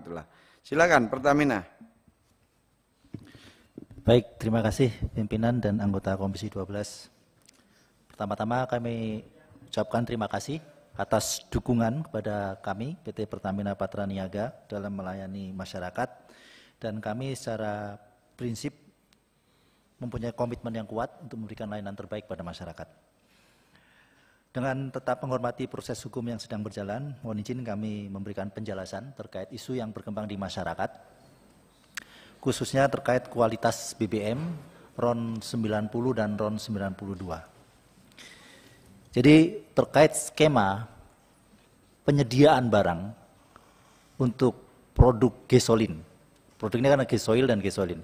warahmatullahi. Silakan Pertamina. Baik, terima kasih pimpinan dan anggota Komisi 12. Pertama-tama kami ucapkan terima kasih atas dukungan kepada kami PT Pertamina Patra Niaga dalam melayani masyarakat, dan kami secara prinsip mempunyai komitmen yang kuat untuk memberikan layanan terbaik pada masyarakat. Dengan tetap menghormati proses hukum yang sedang berjalan, mohon izin kami memberikan penjelasan terkait isu yang berkembang di masyarakat, khususnya terkait kualitas BBM RON 90 dan RON 92. Jadi terkait skema penyediaan barang untuk produk gasolin. Produk ini kan gasoil dan gasolin.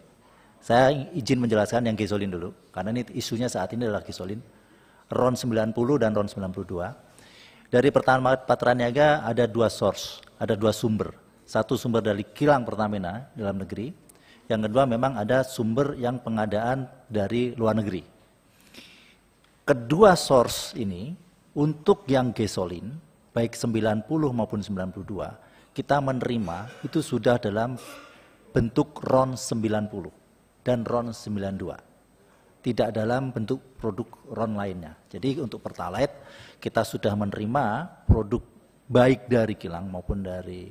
Saya izin menjelaskan yang gasolin dulu, karena ini isunya saat ini adalah gasolin. RON 90 dan RON 92. Dari Pertamina Patra Niaga ada dua source, ada dua sumber. Satu sumber dari kilang Pertamina dalam negeri, yang kedua memang ada sumber yang pengadaan dari luar negeri. Kedua source ini untuk yang gasolin, baik 90 maupun 92, kita menerima itu sudah dalam bentuk RON 90 dan RON 92. Tidak dalam bentuk produk RON lainnya. Jadi untuk Pertalite kita sudah menerima produk baik dari kilang maupun dari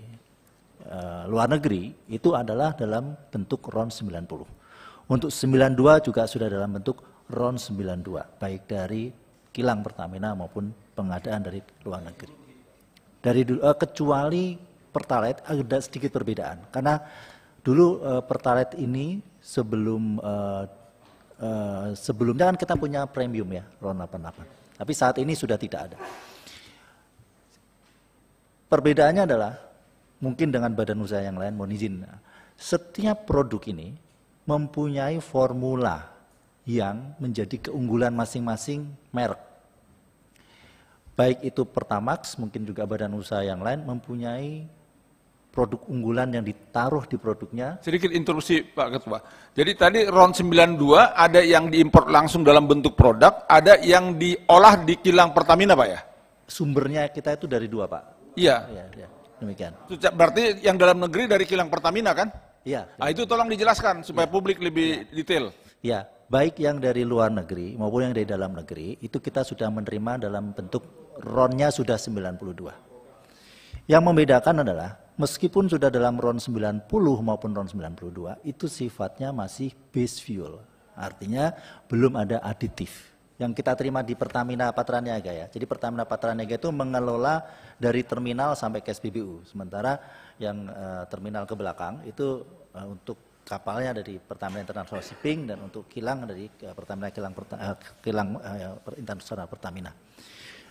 luar negeri itu adalah dalam bentuk RON 90. Untuk 92 juga sudah dalam bentuk RON 92, baik dari kilang Pertamina maupun pengadaan dari luar negeri. Dari kecuali Pertalite ada sedikit perbedaan, karena dulu Pertalite ini sebelumnya kan kita punya premium ya, RON 88. Tapi saat ini sudah tidak ada. Perbedaannya adalah mungkin dengan badan usaha yang lain, mohon izin, setiap produk ini mempunyai formula yang menjadi keunggulan masing-masing merek. Baik itu Pertamax, mungkin juga badan usaha yang lain mempunyai produk unggulan yang ditaruh di produknya. Sedikit interupsi Pak Ketua. Jadi tadi RON 92 ada yang diimpor langsung dalam bentuk produk, ada yang diolah di kilang Pertamina Pak ya? Sumbernya kita itu dari dua Pak. Iya. Ya, demikian. Berarti yang dalam negeri dari kilang Pertamina kan? Iya. Nah, itu tolong dijelaskan supaya publik lebih detail. Ya, baik yang dari luar negeri maupun yang dari dalam negeri, itu kita sudah menerima dalam bentuk RON-nya sudah 92. Yang membedakan adalah, meskipun sudah dalam RON 90 maupun RON 92, itu sifatnya masih base fuel. Artinya belum ada aditif. Yang kita terima di Pertamina Patra Niaga ya. Jadi Pertamina Patra Niaga itu mengelola dari terminal sampai ke SPBU. Sementara yang terminal ke belakang itu untuk kapalnya dari Pertamina International Shipping dan untuk kilang dari Pertamina Kilang Internasional Pertamina.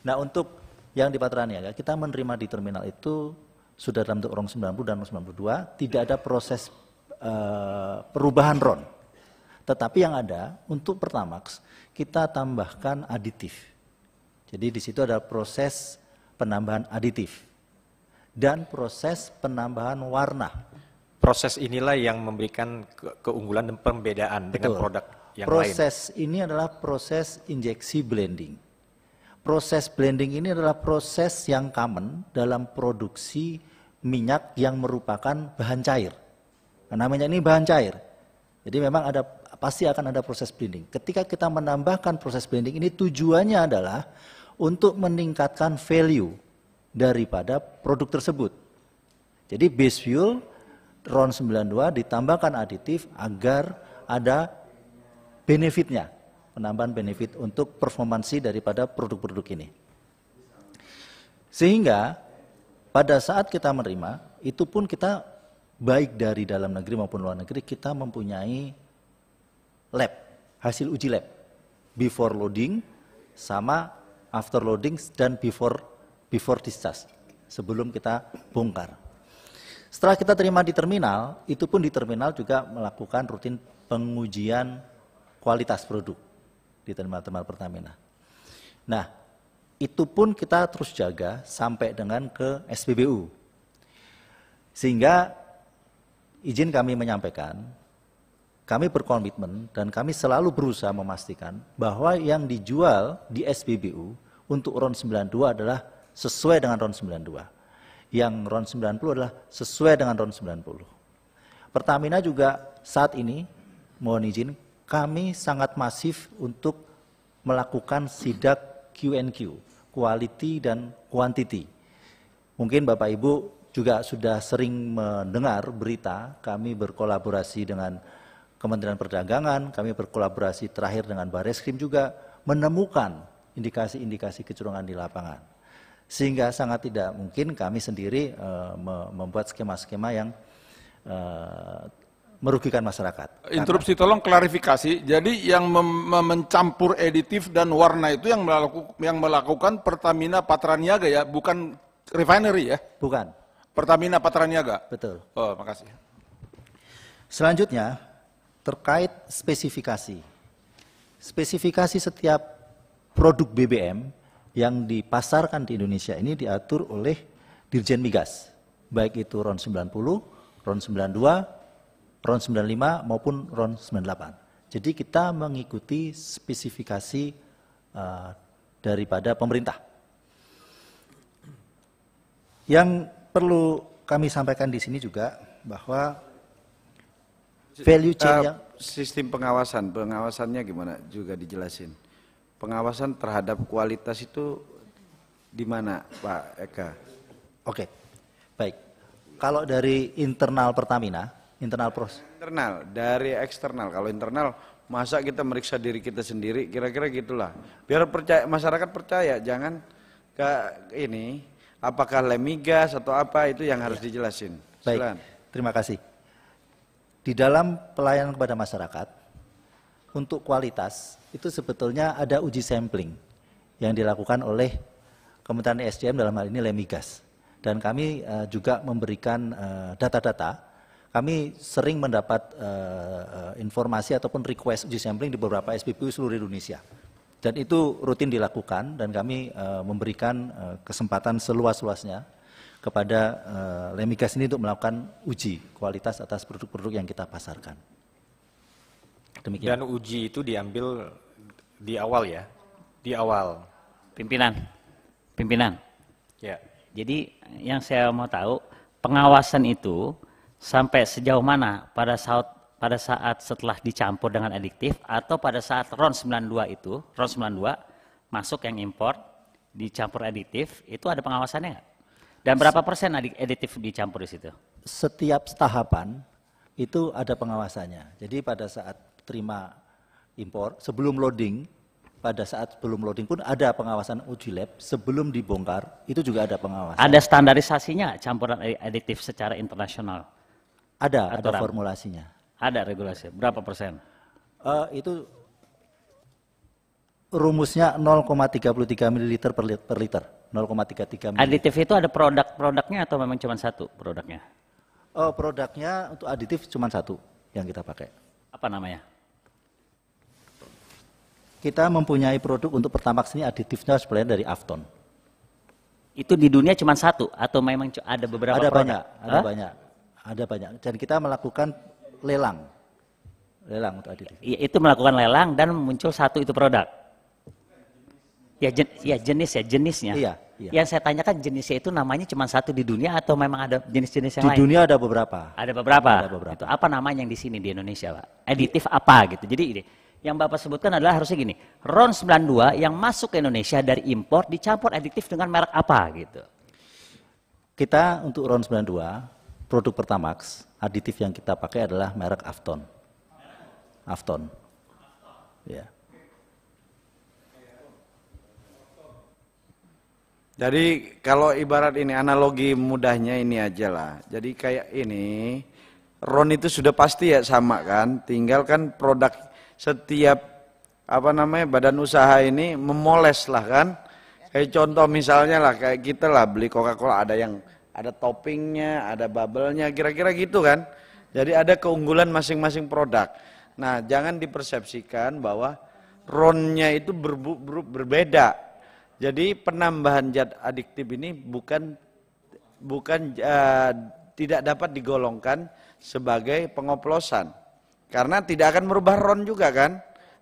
Nah, untuk yang di Patra Niaga kita menerima di terminal itu sudah dalam bentuk RON 90 dan RON 92, tidak ada proses perubahan RON. Tetapi yang ada untuk Pertamax kita tambahkan aditif. Jadi di situ ada proses penambahan aditif dan proses penambahan warna. Proses inilah yang memberikan keunggulan dan pembedaan dengan produk yang lain. Proses ini adalah proses injeksi blending. Proses blending ini adalah proses yang common dalam produksi minyak yang merupakan bahan cair. Karena minyak ini bahan cair. Jadi memang pasti akan ada proses blending. Ketika kita menambahkan proses blending ini tujuannya adalah untuk meningkatkan value daripada produk tersebut. Jadi base fuel RON 92 ditambahkan aditif agar ada benefitnya, penambahan benefit untuk performansi daripada produk-produk ini. Sehingga pada saat kita menerima, itu pun kita baik dari dalam negeri maupun luar negeri, kita mempunyai lab, hasil uji lab, before loading sama after loading dan before discharge, sebelum kita bongkar. Setelah kita terima di terminal, itu pun di terminal juga melakukan rutin pengujian kualitas produk di terminal Pertamina. Nah, itu pun kita terus jaga sampai dengan ke SPBU. Sehingga izin kami menyampaikan, kami berkomitmen dan kami selalu berusaha memastikan bahwa yang dijual di SPBU untuk RON 92 adalah sesuai dengan RON 92. yang RON 90 adalah sesuai dengan RON 90. Pertamina juga saat ini, mohon izin, kami sangat masif untuk melakukan sidak Q&Q, quality dan quantity. Mungkin Bapak Ibu juga sudah sering mendengar berita, kami berkolaborasi dengan Kementerian Perdagangan, kami berkolaborasi terakhir dengan Bareskrim juga menemukan indikasi-indikasi kecurangan di lapangan. Sehingga sangat tidak mungkin kami sendiri membuat skema-skema yang merugikan masyarakat. Interupsi tolong klarifikasi. Jadi yang mencampur editif dan warna itu yang melakukan Pertamina Patraniaga ya, bukan refinery ya? Bukan. Pertamina Patraniaga. Betul. Oh, makasih. Selanjutnya terkait spesifikasi. Spesifikasi setiap produk BBM yang dipasarkan di Indonesia ini diatur oleh Dirjen Migas, baik itu RON 90, RON 92, RON 95 maupun RON 98. Jadi kita mengikuti spesifikasi daripada pemerintah. Yang perlu kami sampaikan di sini juga bahwa value chain yang sistem pengawasannya gimana juga dijelasin. Pengawasan terhadap kualitas itu di mana, Pak Eka? Oke, baik. Kalau dari internal Pertamina, internal proses. Internal, dari eksternal. Kalau internal, masa kita meriksa diri kita sendiri, kira-kira gitulah. Biar percaya, masyarakat percaya, jangan ke ini, apakah lemigas atau apa, itu yang harus dijelasin. Baik, Silakan. terima kasih. Di dalam pelayanan kepada masyarakat, untuk kualitas, itu sebetulnya ada uji sampling yang dilakukan oleh Kementerian SDM dalam hal ini Lemigas. Dan kami juga memberikan data-data. Kami sering mendapat informasi ataupun request uji sampling di beberapa SPBU seluruh Indonesia. Dan itu rutin dilakukan dan kami memberikan kesempatan seluas-luasnya kepada Lemigas ini untuk melakukan uji kualitas atas produk-produk yang kita pasarkan. Demikian. Dan uji itu diambil di awal ya, di awal. Pimpinan. Ya. Jadi yang saya mau tahu, pengawasan itu sampai sejauh mana pada saat setelah dicampur dengan adiktif atau pada saat RON 92 itu, RON 92 masuk yang impor, dicampur adiktif, itu ada pengawasannya nggak? Dan berapa persen adiktif dicampur di situ? Setiap tahapan itu ada pengawasannya. Jadi pada saat terima impor, sebelum loading, pada saat sebelum loading pun ada pengawasan uji lab, sebelum dibongkar itu juga ada pengawasan. Ada standarisasinya campuran adiktif secara internasional? Ada Aturan. formulasinya. Ada regulasi, berapa persen? Itu rumusnya 0,33 ml per liter. 0,33 ml. Aditif itu ada produk-produknya atau memang cuma satu produknya? Produknya untuk aditif cuma satu yang kita pakai. Apa namanya? Kita mempunyai produk untuk Pertamax ini aditifnya sebenarnya dari Afton. Itu di dunia cuma satu atau memang ada beberapa Ada produk? banyak, ada banyak. Dan kita melakukan lelang untuk aditif. Itu melakukan lelang dan muncul satu itu produk. Ya jenisnya. Iya. Yang saya tanyakan jenisnya itu namanya cuma satu di dunia atau memang ada jenis-jenis yang Di lain? dunia ada beberapa. Ada beberapa. Ada beberapa. Itu apa namanya yang di sini di Indonesia, Pak? Aditif apa gitu. Jadi ini yang Bapak sebutkan adalah harusnya gini, RON 92 yang masuk ke Indonesia dari impor dicampur adiktif dengan merek apa gitu. Kita untuk RON 92, produk Pertamax, aditif yang kita pakai adalah merek Afton. Afton. Ya. Jadi kalau ibarat ini analogi mudahnya ini aja lah. Jadi kayak ini, RON itu sudah pasti ya sama kan, tinggal kan produk setiap badan usaha ini memoles lah kan. Kayak contoh misalnya lah kayak kita lah beli Coca-Cola ada yang ada toppingnya, ada bubble-nya, kira-kira gitu kan. Jadi ada keunggulan masing-masing produk. Nah jangan dipersepsikan bahwa RON-nya itu berbeda. Jadi penambahan zat adiktif ini bukan tidak dapat digolongkan sebagai pengoplosan. Karena tidak akan merubah RON juga kan.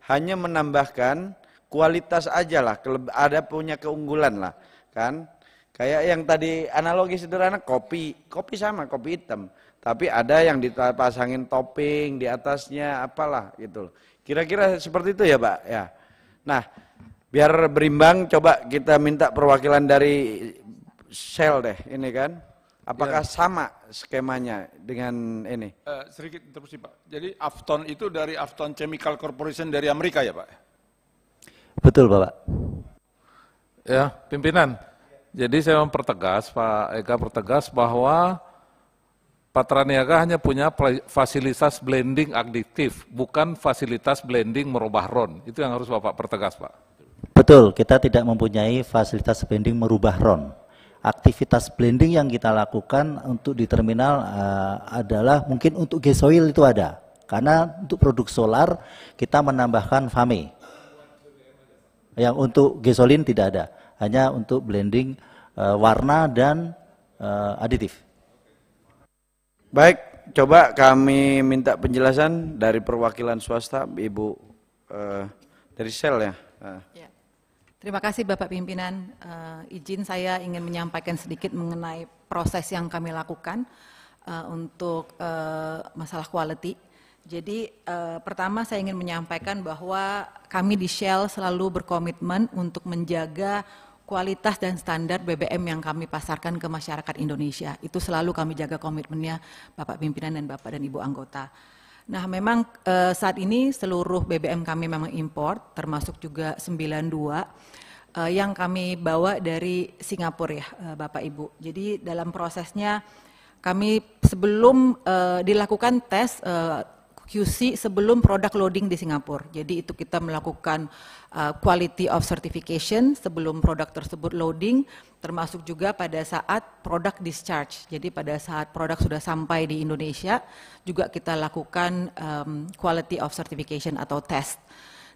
Hanya menambahkan kualitas aja lah, ada punya keunggulan lah kan. Kayak yang tadi analogi sederhana kopi sama kopi hitam, tapi ada yang dipasangin topping di atasnya apalah gitu loh. Kira-kira seperti itu ya Pak ya. Nah, biar berimbang coba kita minta perwakilan dari Shell deh ini kan. Apakah sama skemanya dengan ini? Sedikit interupsi Pak. Jadi Afton itu dari Afton Chemical Corporation dari Amerika ya Pak? Betul Bapak. Ya, pimpinan. Jadi saya mempertegas, Pak Eka pertegas bahwa Patra Niaga hanya punya fasilitas blending additif, bukan fasilitas blending merubah RON. Itu yang harus Bapak pertegas, Pak. Betul, kita tidak mempunyai fasilitas blending merubah RON. Aktivitas blending yang kita lakukan untuk di terminal adalah mungkin untuk gasoil itu ada. Karena untuk produk solar kita menambahkan FAME. Yang untuk gasolin tidak ada, hanya untuk blending warna dan aditif. Baik, coba kami minta penjelasan dari perwakilan swasta, Ibu dari Shell ya. Ya. Terima kasih Bapak Pimpinan. Izin saya ingin menyampaikan sedikit mengenai proses yang kami lakukan untuk masalah quality. Jadi pertama saya ingin menyampaikan bahwa kami di Shell selalu berkomitmen untuk menjaga kualitas dan standar BBM yang kami pasarkan ke masyarakat Indonesia. Itu selalu kami jaga komitmennya Bapak Pimpinan dan Bapak dan Ibu anggota. Nah memang saat ini seluruh BBM kami memang import, termasuk juga 92 yang kami bawa dari Singapura ya Bapak Ibu. Jadi dalam prosesnya kami sebelum dilakukan tes QC sebelum produk loading di Singapura. Jadi itu kita melakukan quality of certification sebelum produk tersebut loading, termasuk juga pada saat produk discharge. Jadi pada saat produk sudah sampai di Indonesia, juga kita lakukan quality of certification atau test.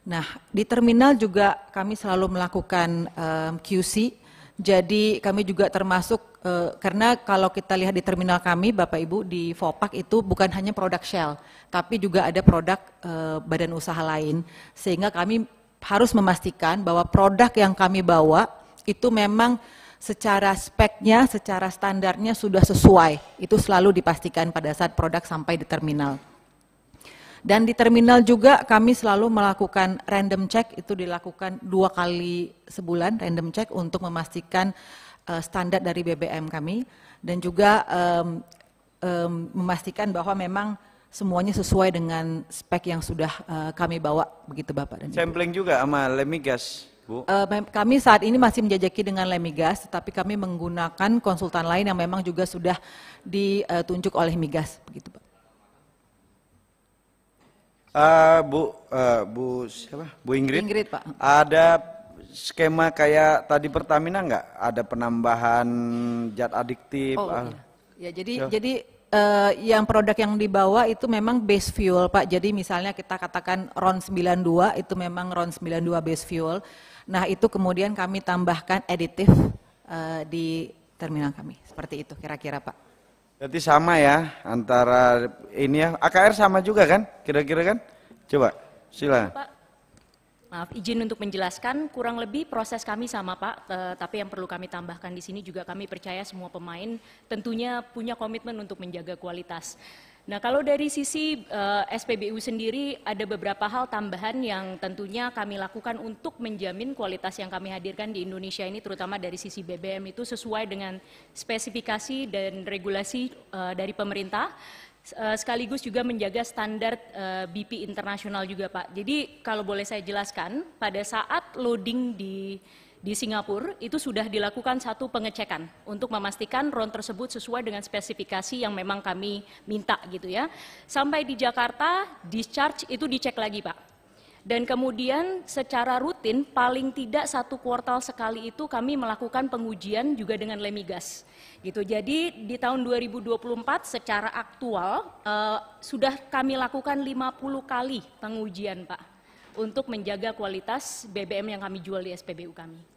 Nah, di terminal juga kami selalu melakukan QC. Jadi kami juga termasuk, karena kalau kita lihat di terminal kami, Bapak Ibu, di Vopak itu bukan hanya produk Shell, tapi juga ada produk badan usaha lain. Sehingga kami harus memastikan bahwa produk yang kami bawa itu memang secara speknya, secara standarnya sudah sesuai. Itu selalu dipastikan pada saat produk sampai di terminal. Dan di terminal juga kami selalu melakukan random check, itu dilakukan 2 kali sebulan random check untuk memastikan standar dari BBM kami dan juga memastikan bahwa memang semuanya sesuai dengan spek yang sudah kami bawa, begitu Bapak dan Ibu. Sampling juga sama Lemigas, Bu? Kami saat ini masih menjajaki dengan Lemigas, tetapi kami menggunakan konsultan lain yang memang juga sudah ditunjuk oleh Migas, begitu Pak. Bu siapa? Bu Ingrid? Ingrid, Pak. Ada skema kayak tadi Pertamina nggak? Ada penambahan zat adiktif? Oh iya. Ya jadi yang produk yang dibawa itu memang base fuel Pak. Jadi misalnya kita katakan RON 92 itu memang RON 92 base fuel. Nah itu kemudian kami tambahkan aditif di terminal kami. Seperti itu kira-kira Pak. Berarti sama ya antara ini ya, AKR sama juga kan kira-kira kan? Coba silakan. Pak, maaf izin untuk menjelaskan, kurang lebih proses kami sama Pak, tapi yang perlu kami tambahkan di sini juga kami percaya semua pemain tentunya punya komitmen untuk menjaga kualitas. Nah kalau dari sisi SPBU sendiri ada beberapa hal tambahan yang tentunya kami lakukan untuk menjamin kualitas yang kami hadirkan di Indonesia ini terutama dari sisi BBM itu sesuai dengan spesifikasi dan regulasi dari pemerintah sekaligus juga menjaga standar BP internasional juga Pak. Jadi kalau boleh saya jelaskan pada saat loading di Singapura itu sudah dilakukan satu pengecekan untuk memastikan RON tersebut sesuai dengan spesifikasi yang memang kami minta gitu ya. Sampai di Jakarta discharge itu dicek lagi Pak. Dan kemudian secara rutin paling tidak 1 kuartal sekali itu kami melakukan pengujian juga dengan Lemigas. Gitu. Jadi di tahun 2024 secara aktual sudah kami lakukan 50 kali pengujian Pak untuk menjaga kualitas BBM yang kami jual di SPBU kami.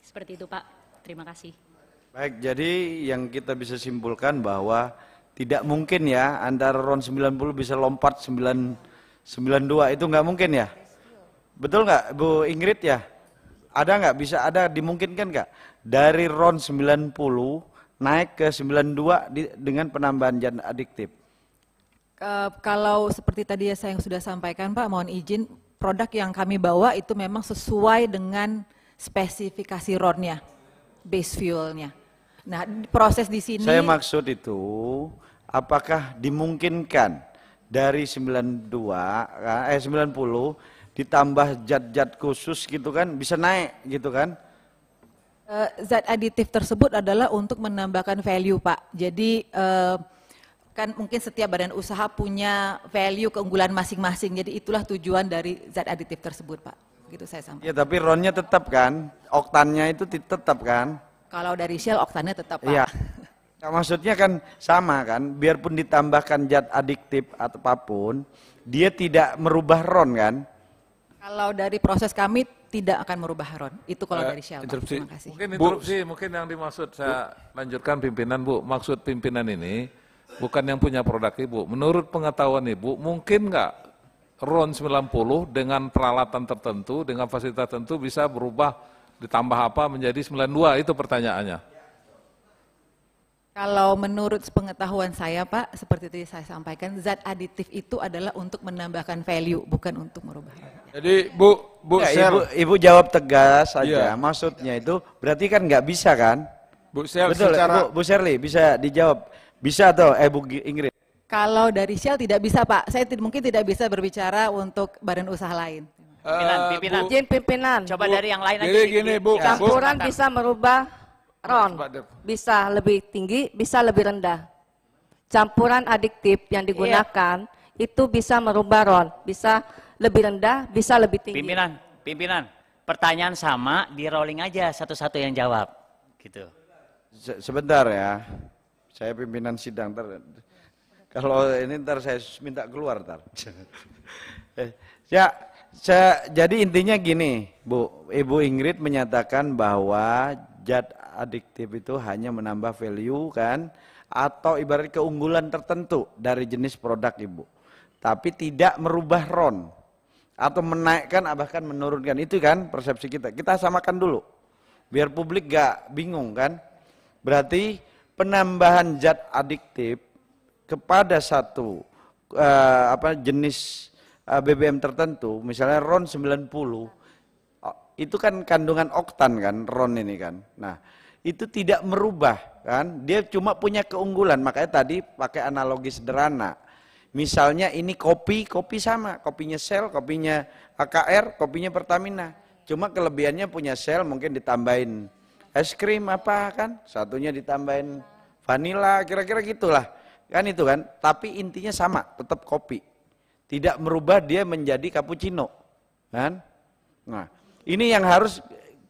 Seperti itu Pak, terima kasih. Baik, jadi yang kita bisa simpulkan bahwa tidak mungkin ya antara RON 90 bisa lompat 992 itu nggak mungkin ya? Betul nggak Bu Ingrid ya? ada nggak, bisa ada dimungkinkan nggak dari RON 90 naik ke 92 dengan penambahan zat adiktif? Kalau seperti tadi saya yang sudah sampaikan Pak, mohon izin, produk yang kami bawa itu memang sesuai dengan spesifikasi RON-nya, base fuel-nya. Nah, proses di sini... Saya maksud itu, apakah dimungkinkan dari 90 ditambah zat-zat khusus gitu kan, bisa naik gitu kan? Zat aditif tersebut adalah untuk menambahkan value Pak. Jadi kan mungkin setiap badan usaha punya value keunggulan masing-masing. Jadi itulah tujuan dari zat aditif tersebut Pak. Gitu saya sampaikan. Ya tapi RON-nya tetap kan, oktannya itu tetap kan? Kalau dari Shell oktannya tetap Pak. Iya. Nah, maksudnya kan sama kan, biarpun ditambahkan zat adiktif atau apapun, dia tidak merubah RON kan? Kalau dari proses kami tidak akan merubah RON. Itu kalau dari Shell Pak. interupsi. Terima kasih. Mungkin interupsi, mungkin yang dimaksud saya lanjutkan pimpinan Bu. Maksud pimpinan ini bukan yang punya produk Ibu. Menurut pengetahuan Ibu, mungkin nggak RON 90 dengan peralatan tertentu, dengan fasilitas tertentu bisa berubah ditambah apa menjadi 92? Itu pertanyaannya. Kalau menurut pengetahuan saya Pak, seperti tadi saya sampaikan, zat aditif itu adalah untuk menambahkan value, bukan untuk merubah RON. Jadi Bu Ya, Sel, ibu jawab tegas Iya. saja. Maksudnya itu berarti kan nggak bisa kan? Bu Sel Betul, secara Bu Shirley bisa dijawab. Bisa atau Bu Ingrid? Kalau dari Shell tidak bisa Pak, saya mungkin tidak bisa berbicara untuk badan usaha lain. Pimpinan. Izin pimpinan, Coba dari yang lain aja. Jadi gini Bu, campuran bisa merubah RON, Pak Dep. bisa lebih tinggi, bisa lebih rendah. Campuran adiktif yang digunakan itu bisa merubah RON, bisa lebih rendah, bisa lebih tinggi. Pimpinan, pertanyaan sama, di rolling aja satu-satu yang jawab, gitu. Sebentar ya, saya pimpinan sidang. Kalau ini ntar saya minta keluar ntar. Jadi intinya gini, Ibu Ingrid menyatakan bahwa zat adiktif itu hanya menambah value kan, atau ibarat keunggulan tertentu dari jenis produk Ibu, tapi tidak merubah RON atau menaikkan bahkan menurunkan. Itu kan persepsi kita. Kita samakan dulu, biar publik gak bingung kan. Berarti penambahan zat adiktif kepada satu jenis BBM tertentu, misalnya RON 90, itu kan kandungan oktan kan, RON ini kan. Nah, itu tidak merubah kan, dia cuma punya keunggulan. Makanya tadi pakai analogi sederhana. Misalnya ini kopi sama, kopinya Shell, kopinya AKR, kopinya Pertamina. Cuma kelebihannya punya Shell mungkin ditambahin es krim apa kan, satunya ditambahin vanila, kira-kira gitulah. Kan itu kan, tapi intinya sama, tetap kopi. Tidak merubah dia menjadi cappuccino. Kan? Nah, ini yang harus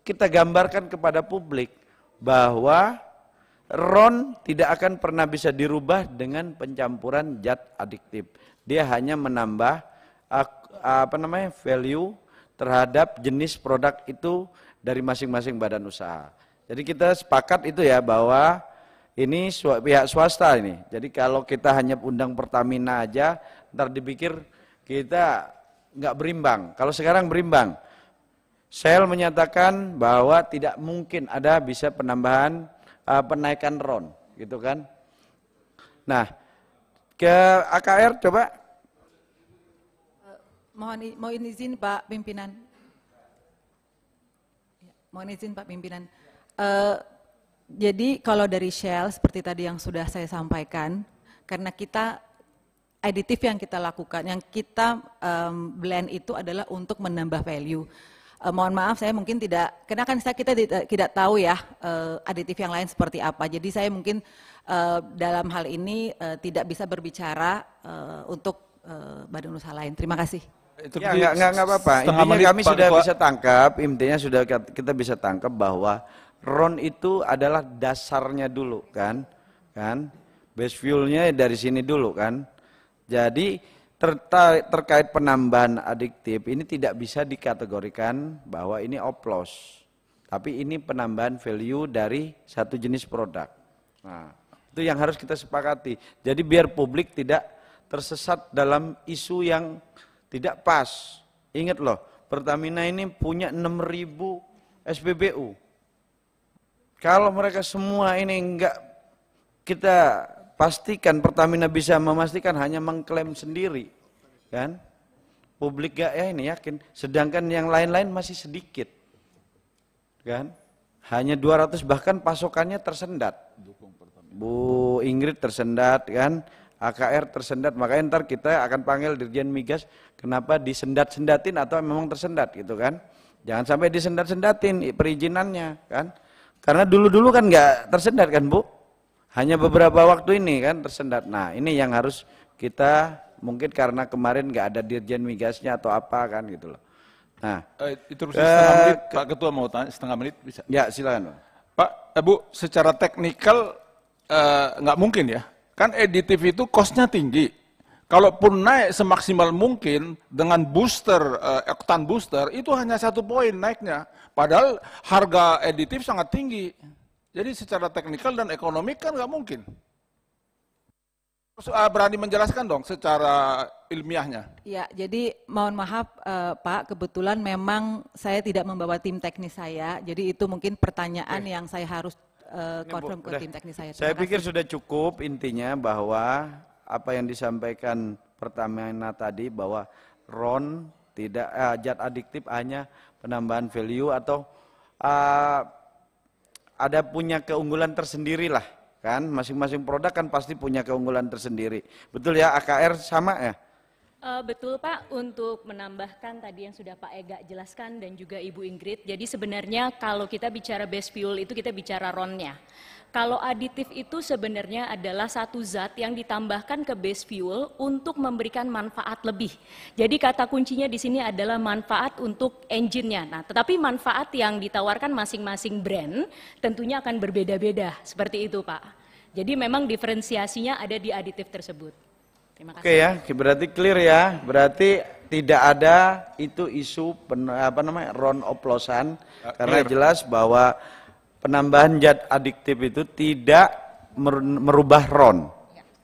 kita gambarkan kepada publik, bahwa RON tidak akan pernah bisa dirubah dengan pencampuran zat adiktif. Dia hanya menambah value terhadap jenis produk itu dari masing-masing badan usaha. Jadi kita sepakat itu ya, bahwa ini pihak swasta ini. Jadi kalau kita hanya undang Pertamina aja, ntar dipikir kita nggak berimbang. Kalau sekarang berimbang. Shell menyatakan bahwa tidak mungkin ada bisa penambahan penaikan RON, gitu kan. Nah, ke AKR coba. Mohon izin Pak Pimpinan. Mohon izin Pak Pimpinan. Jadi kalau dari Shell seperti tadi yang sudah saya sampaikan, karena kita aditif yang kita lakukan, yang kita blend itu adalah untuk menambah value. Mohon maaf saya mungkin tidak, karena kan kita tidak tahu ya aditif yang lain seperti apa. Jadi saya mungkin dalam hal ini tidak bisa berbicara untuk badan usaha lain. Terima kasih. Ya nggak apa-apa. Intinya kami sudah bisa tangkap, intinya sudah kita bisa tangkap bahwa RON itu adalah dasarnya dulu kan, base fuelnya dari sini dulu kan. Jadi terkait penambahan adiktif ini tidak bisa dikategorikan bahwa ini oplos, tapi ini penambahan value dari satu jenis produk. Nah, itu yang harus kita sepakati. Jadi biar publik tidak tersesat dalam isu yang tidak pas. Ingat loh, Pertamina ini punya 6.000 SPBU. Kalau mereka semua ini enggak, kita pastikan Pertamina bisa memastikan hanya mengklaim sendiri, kan? Publik gak ya ini yakin, sedangkan yang lain-lain masih sedikit, kan? Hanya 200 bahkan pasokannya tersendat. Bu Ingrid tersendat, kan? AKR tersendat, makanya ntar kita akan panggil Dirjen Migas, kenapa disendat-sendatin atau memang tersendat gitu kan? Jangan sampai disendat-sendatin perizinannya, kan? Karena dulu-dulu kan nggak tersendat kan Bu? Hanya beberapa waktu ini kan tersendat. Nah ini yang harus kita, mungkin karena kemarin nggak ada Dirjen Migasnya atau apa kan gitu loh. Nah, itu setengah menit, Pak Ketua mau tanya, setengah menit bisa? Ya silakan Pak, Bu, secara teknikal nggak mungkin ya, kan aditif itu cost-nya tinggi. Kalaupun naik semaksimal mungkin dengan booster, oktan booster, itu hanya 1 poin naiknya. Padahal harga aditif sangat tinggi. Jadi secara teknikal dan ekonomi kan nggak mungkin. Berani menjelaskan dong secara ilmiahnya. Ya, jadi mohon maaf Pak, kebetulan memang saya tidak membawa tim teknis saya, jadi itu mungkin pertanyaan yang saya harus confirm ke tim teknis saya. Saya pikir sudah cukup intinya bahwa apa yang disampaikan Pertamina tadi bahwa RON tidak zat adiktif hanya penambahan value atau ada punya keunggulan tersendiri lah kan, masing-masing produk kan pasti punya keunggulan tersendiri. Betul ya, AKR sama ya? Betul Pak, untuk menambahkan tadi yang sudah Pak Ega jelaskan dan juga Ibu Ingrid, jadi sebenarnya kalau kita bicara base fuel itu kita bicara RON-nya. Kalau aditif itu sebenarnya adalah satu zat yang ditambahkan ke base fuel untuk memberikan manfaat lebih. Jadi kata kuncinya di sini adalah manfaat untuk engine-nya. Nah, tetapi manfaat yang ditawarkan masing-masing brand tentunya akan berbeda-beda, seperti itu Pak. Jadi memang diferensiasinya ada di aditif tersebut. Terima kasih. Oke ya, berarti clear ya. Berarti tidak ada itu isu RON oplosan, karena jelas bahwa penambahan zat adiktif itu tidak merubah RON,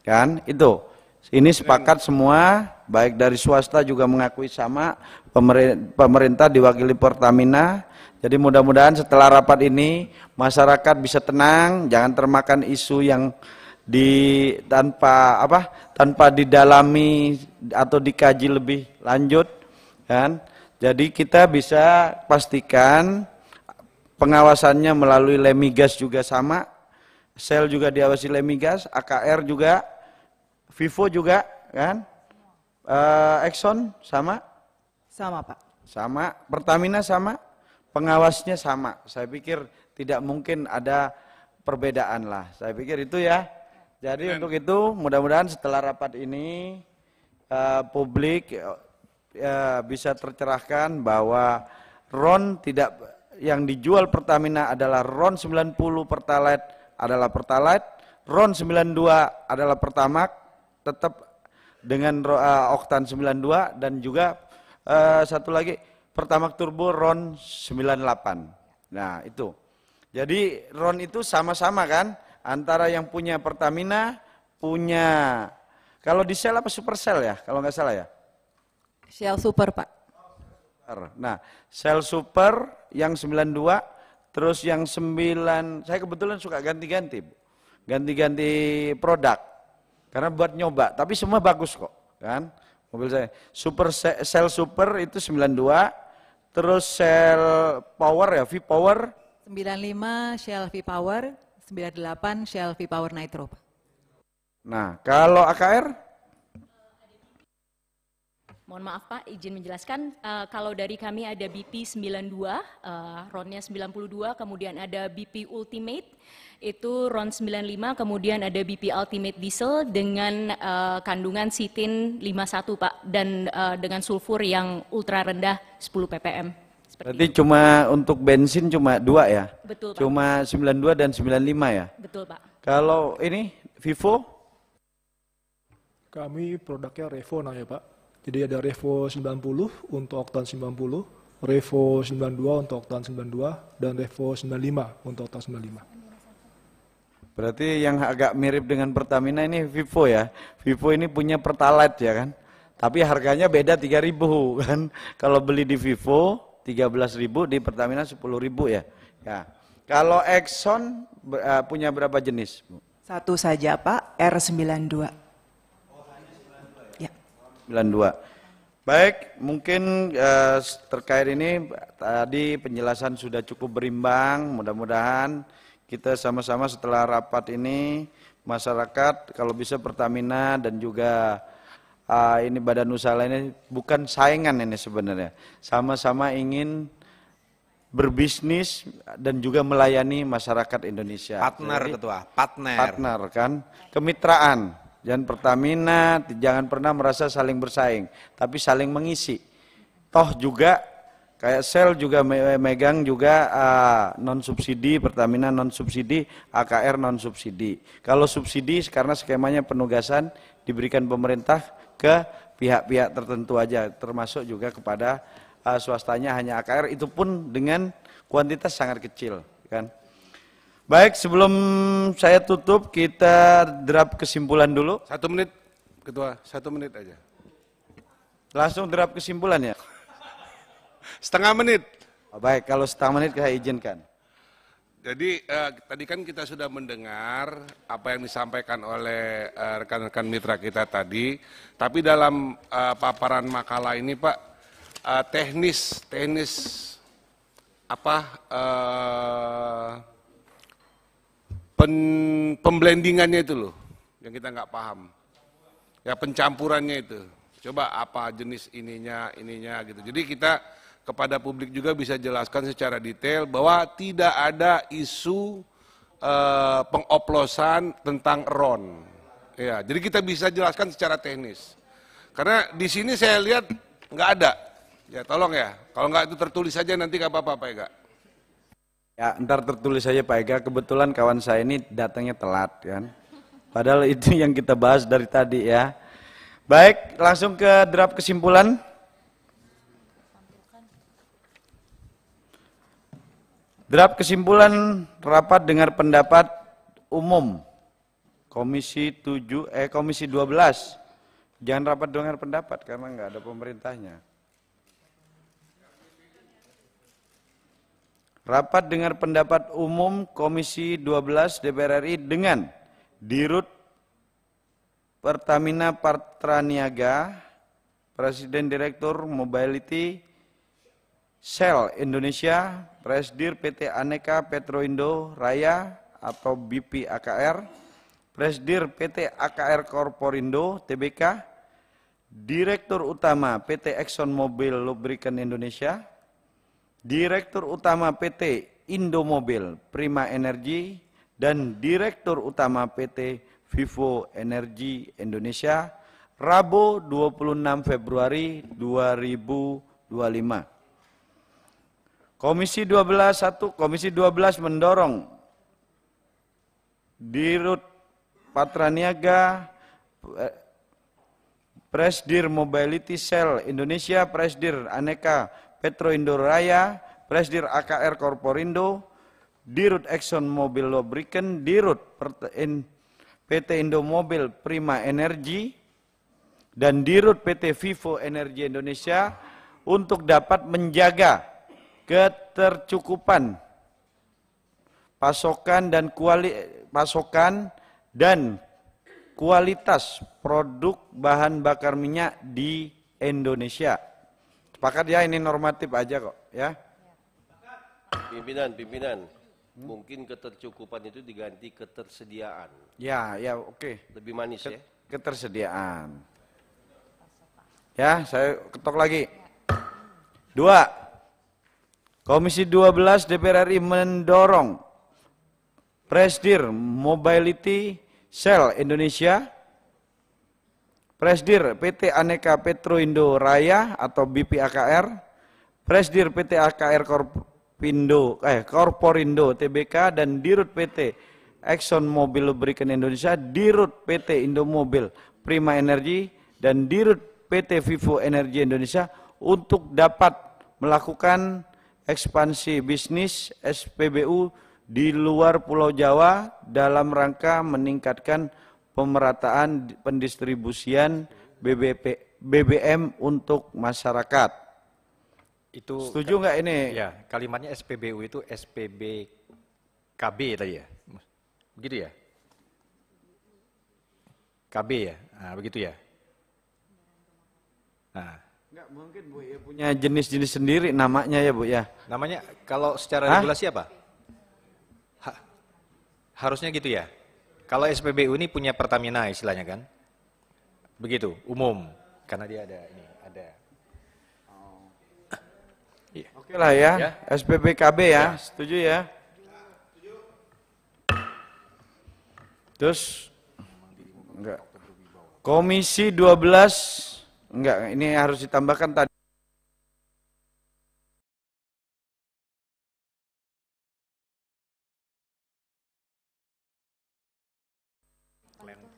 kan? Itu, ini sepakat semua, baik dari swasta juga mengakui sama, pemerintah diwakili Pertamina. Jadi mudah-mudahan setelah rapat ini masyarakat bisa tenang, jangan termakan isu yang tanpa didalami atau dikaji lebih lanjut, kan? Jadi kita bisa pastikan pengawasannya melalui Lemigas juga sama, Shell juga diawasi Lemigas, AKR juga, Vivo juga, kan? Exxon sama? Sama Pak. Sama, Pertamina sama, pengawasnya sama. Saya pikir tidak mungkin ada perbedaan lah. Saya pikir itu ya. Jadi untuk itu mudah-mudahan setelah rapat ini publik bisa tercerahkan bahwa RON tidak, yang dijual Pertamina adalah RON 90 Pertalite adalah Pertalite, RON 92 adalah Pertamax tetap dengan oktan 92, dan juga satu lagi Pertamax Turbo RON 98. Nah itu, jadi RON itu sama-sama kan, antara yang punya Pertamina, punya, kalau di Shell apa Supercell ya, kalau nggak salah ya? Shell Super Pak. Nah, Shell Super yang 92, terus yang 9, saya kebetulan suka ganti-ganti, ganti-ganti produk, karena buat nyoba, tapi semua bagus kok, kan? Mobil saya, Shell Super itu 92, terus Shell Power ya, V-Power 95 Shell V-Power, 98 Shell V-Power Nitro. Nah, kalau AKR? Mohon maaf Pak, izin menjelaskan, kalau dari kami ada BP 92, RON-nya 92, kemudian ada BP Ultimate, itu RON 95, kemudian ada BP Ultimate Diesel dengan kandungan sitin 51 Pak, dan dengan sulfur yang ultra rendah 10 ppm. Berarti cuma untuk bensin cuma 2 ya? Betul Pak. Cuma 92 dan 95 ya? Betul Pak. Kalau ini, Vivo? Kami produknya Revo namanya Pak. Jadi ada Revo 90 untuk oktan 90, Revo 92 untuk oktan 92, dan Revo 95 untuk oktan 95. Berarti yang agak mirip dengan Pertamina ini Vivo ya. Vivo ini punya Pertalite ya kan. Tapi harganya beda 3.000 kan. Kalau beli di Vivo 13.000, di Pertamina 10.000 ya. Ya. Kalau Exxon punya berapa jenis, Bu? Satu saja Pak, R92. Ya. 92. Baik, mungkin terkait ini tadi penjelasan sudah cukup berimbang. Mudah-mudahan kita sama-sama setelah rapat ini, masyarakat kalau bisa Pertamina dan juga ini badan usaha ini bukan saingan ini sebenarnya. Sama-sama ingin berbisnis dan juga melayani masyarakat Indonesia. Partner. Jadi, Ketua, partner kan, kemitraan. Dan Pertamina jangan pernah merasa saling bersaing, tapi saling mengisi. Toh juga kayak Shell juga megang juga non subsidi, Pertamina non subsidi, AKR non subsidi. Kalau subsidi karena skemanya penugasan diberikan pemerintah ke pihak-pihak tertentu aja, termasuk juga kepada swastanya hanya AKR, itu pun dengan kuantitas sangat kecil, kan. Baik, sebelum saya tutup, kita drop kesimpulan dulu. 1 menit, Ketua, 1 menit aja. Langsung drop kesimpulan ya? Setengah menit. Oh, baik, kalau setengah menit saya izinkan. Jadi tadi kan kita sudah mendengar apa yang disampaikan oleh rekan-rekan mitra kita tadi, tapi dalam paparan makalah ini Pak, teknis apa pemblendingannya itu loh, yang kita nggak paham. Ya pencampurannya itu. Coba apa jenis ininya gitu. Jadi kita kepada publik juga bisa jelaskan secara detail bahwa tidak ada isu pengoplosan tentang RON. Ya, jadi kita bisa jelaskan secara teknis. Karena di sini saya lihat nggak ada. Ya tolong ya, kalau nggak itu tertulis saja nanti nggak apa-apa Pak Ega. Ya, ntar tertulis saja Pak Ega, kebetulan kawan saya ini datangnya telat kan. Padahal itu yang kita bahas dari tadi ya. Baik, langsung ke draft kesimpulan. Draft kesimpulan rapat dengar pendapat umum Komisi 12. Jangan rapat dengar pendapat karena nggak ada pemerintahnya. Rapat dengar pendapat umum Komisi 12 DPR RI dengan Dirut Pertamina Patraniaga, Presiden Direktur Mobility Shell Indonesia, Presdir PT Aneka Petroindo Raya atau BP AKR, Presdir PT AKR Corporindo Tbk, Direktur Utama PT Exxon Mobil Lubricant Indonesia, Direktur Utama PT Indomobil Prima Energy, dan Direktur Utama PT Vivo Energy Indonesia, Rabu 26 Februari 2025. Komisi 12 mendorong Dirut Patraniaga, Presdir Mobility Shell Indonesia, Presdir Aneka Petroindo Raya, Presdir AKR Corporindo, Dirut Exxon Mobil Lubricant, Dirut PT Indomobil Prima Energy, dan Dirut PT Vivo Energy Indonesia untuk dapat menjaga ketercukupan pasokan dan kualitas produk bahan bakar minyak di Indonesia. Sepakat ya, ini normatif aja kok ya. Pimpinan, mungkin ketercukupan itu diganti ketersediaan. Ya, oke. Lebih manis ya. Ketersediaan. Ya, saya ketok lagi. 2. Komisi 12 DPR RI mendorong Presdir Mobility Shell Indonesia, Presdir PT Aneka Petroindo Raya atau BP AKR, Presdir PT AKR Corporindo Tbk, dan Dirut PT Exxon Mobil Lubricant Indonesia, Dirut PT Indomobil Prima Energy, dan Dirut PT Vivo Energy Indonesia untuk dapat melakukan ekspansi bisnis SPBU di luar Pulau Jawa dalam rangka meningkatkan pemerataan pendistribusian BBM untuk masyarakat. Itu setuju nggak ini? Ya, kalimatnya SPBU itu SPBKB tadi ya, begitu ya? KB ya, nah, begitu ya. Nah, Nggak mungkin Bu ya punya jenis-jenis sendiri namanya ya Bu ya. namanya kalau secara regulasi apa? Harusnya gitu ya. Kalau SPBU ini punya Pertamina istilahnya kan, begitu, umum, karena dia ada ini, ada. Oke lah ya, SPBKB ya, setuju ya. Terus enggak. Komisi 12 enggak, ini harus ditambahkan tadi.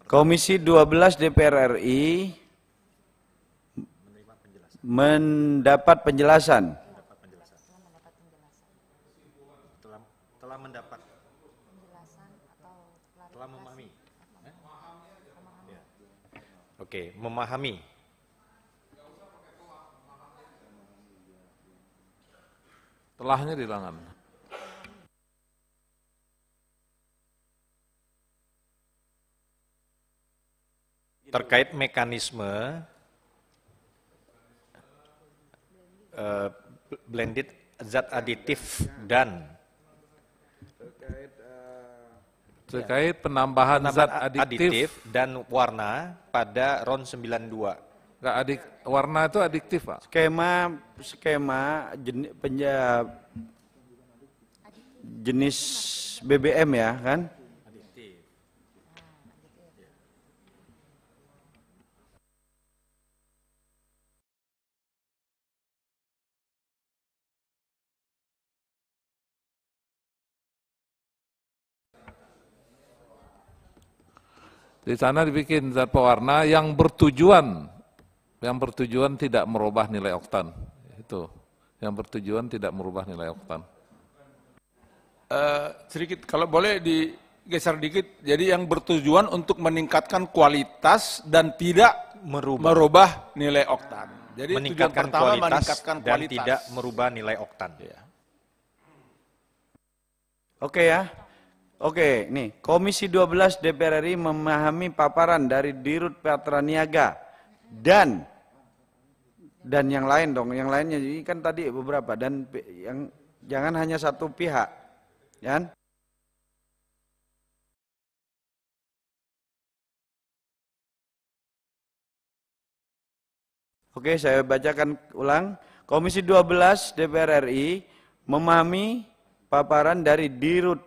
Komisi 12 DPR RI mendapat penjelasan. Telah mendapat telah memahami. Oke, memahami. Telahnya di tangan. Terkait mekanisme blended zat aditif dan terkait penambahan zat aditif dan warna pada RON 92. Enggak, warna itu adiktif, Pak. Skema jenis BBM ya kan? Di sana dibikin zat pewarna yang bertujuan tidak merubah nilai oktan. Itu yang bertujuan tidak merubah nilai oktan. Sedikit, kalau boleh digeser dikit, jadi yang bertujuan untuk meningkatkan kualitas dan tidak merubah nilai oktan. Jadi tujuan pertama meningkatkan dan kualitas. tidak merubah nilai oktan. Oke ya. Oke, nih Komisi 12 DPR RI memahami paparan dari Dirut Patraniaga dan yang lain dong, yang lainnya ini kan tadi beberapa dan yang jangan hanya satu pihak, kan? Oke, saya bacakan ulang. Komisi 12 DPR RI memahami paparan dari Dirut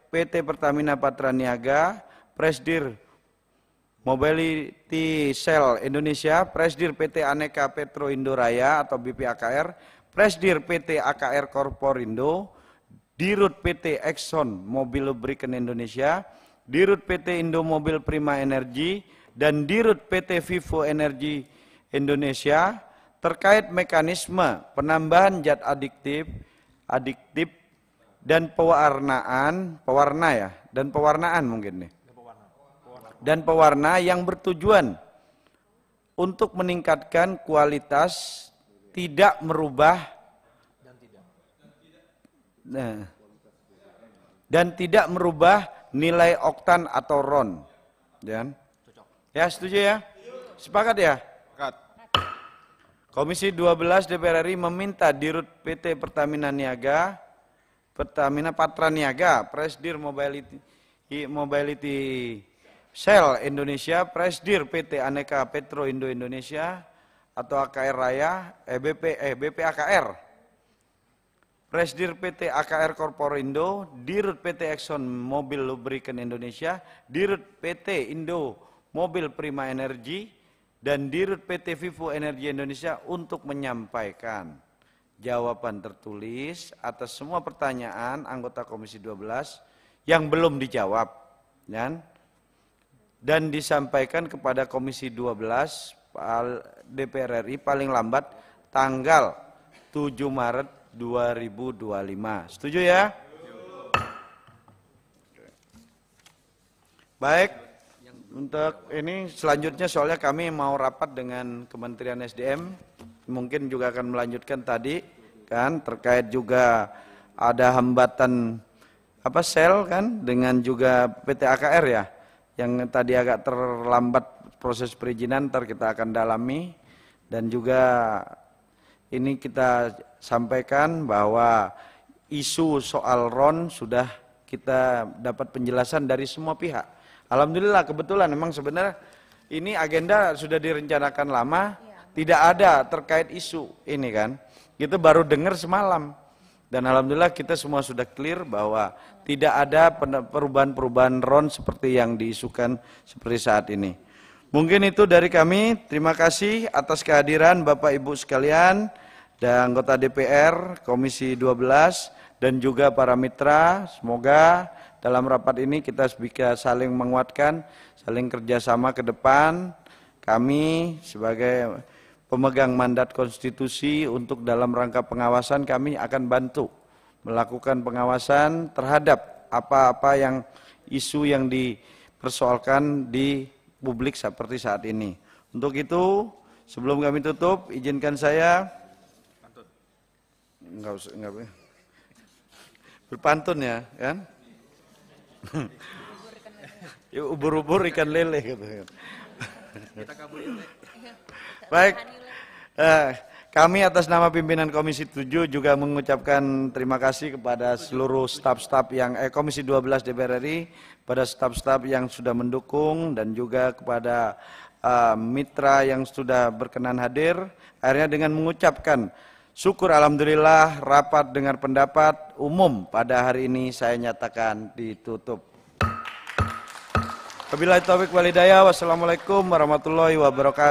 PT Pertamina Patraniaga, Presdir Mobility Cell Indonesia, Presdir PT Aneka Petro Indoraya atau BPAKR, Presdir PT AKR Korporindo, Dirut PT Exxon Mobil Lubricant Indonesia, Dirut PT Indomobil Prima Energy, dan Dirut PT Vivo Energy Indonesia terkait mekanisme penambahan zat adiktif dan pewarnaan mungkin nih. Dan pewarna yang bertujuan untuk meningkatkan kualitas, tidak merubah dan tidak merubah nilai oktan atau RON. Ya, setuju ya? Sepakat ya? Komisi 12 DPR RI meminta Dirut PT Pertamina Patraniaga, Presdir Mobility Cell Indonesia, Presdir PT Aneka Petro Indo Indonesia atau AKR Raya, BPAKR, Presdir PT AKR Korporindo, Dirut PT Exxon Mobil Lubricant Indonesia, Dirut PT Indo Mobil Prima Energy, dan Dirut PT Vivo Energy Indonesia untuk menyampaikan jawaban tertulis atas semua pertanyaan anggota Komisi 12 yang belum dijawab, dan disampaikan kepada Komisi 12 DPR RI paling lambat tanggal 7 Maret 2025. Setuju ya? Baik, untuk ini selanjutnya soalnya kami mau rapat dengan Kementerian SDM mungkin juga akan melanjutkan tadi kan terkait juga ada hambatan sel kan dengan juga PT AKR ya yang tadi agak terlambat proses perizinan, ntar kita akan dalami. Dan juga ini kita sampaikan bahwa isu soal RON sudah kita dapat penjelasan dari semua pihak. Alhamdulillah kebetulan memang sebenarnya ini agenda sudah direncanakan lama, tidak ada terkait isu ini kan. Kita baru dengar semalam. Dan alhamdulillah kita semua sudah clear bahwa tidak ada perubahan-perubahan RON seperti yang diisukan seperti saat ini. Mungkin itu dari kami. Terima kasih atas kehadiran Bapak Ibu sekalian dan anggota DPR Komisi 12 dan juga para mitra. Semoga dalam rapat ini kita bisa saling menguatkan, saling kerjasama ke depan. Kami sebagai pemegang mandat konstitusi untuk dalam rangka pengawasan kami akan bantu melakukan pengawasan terhadap apa-apa yang isu yang dipersoalkan di publik seperti saat ini. Untuk itu sebelum kami tutup izinkan saya berpantun ya kan. Ubur-ubur ikan lele gitu. Baik, kami atas nama pimpinan Komisi 7 juga mengucapkan terima kasih kepada seluruh staf-staf yang Komisi 12 DPR RI, pada staf-staf yang sudah mendukung dan juga kepada mitra yang sudah berkenan hadir. Akhirnya dengan mengucapkan syukur alhamdulillah rapat dengar pendapat umum pada hari ini saya nyatakan ditutup. Wabillahi taufiq wal hidayah. Wassalamualaikum warahmatullahi wabarakatuh.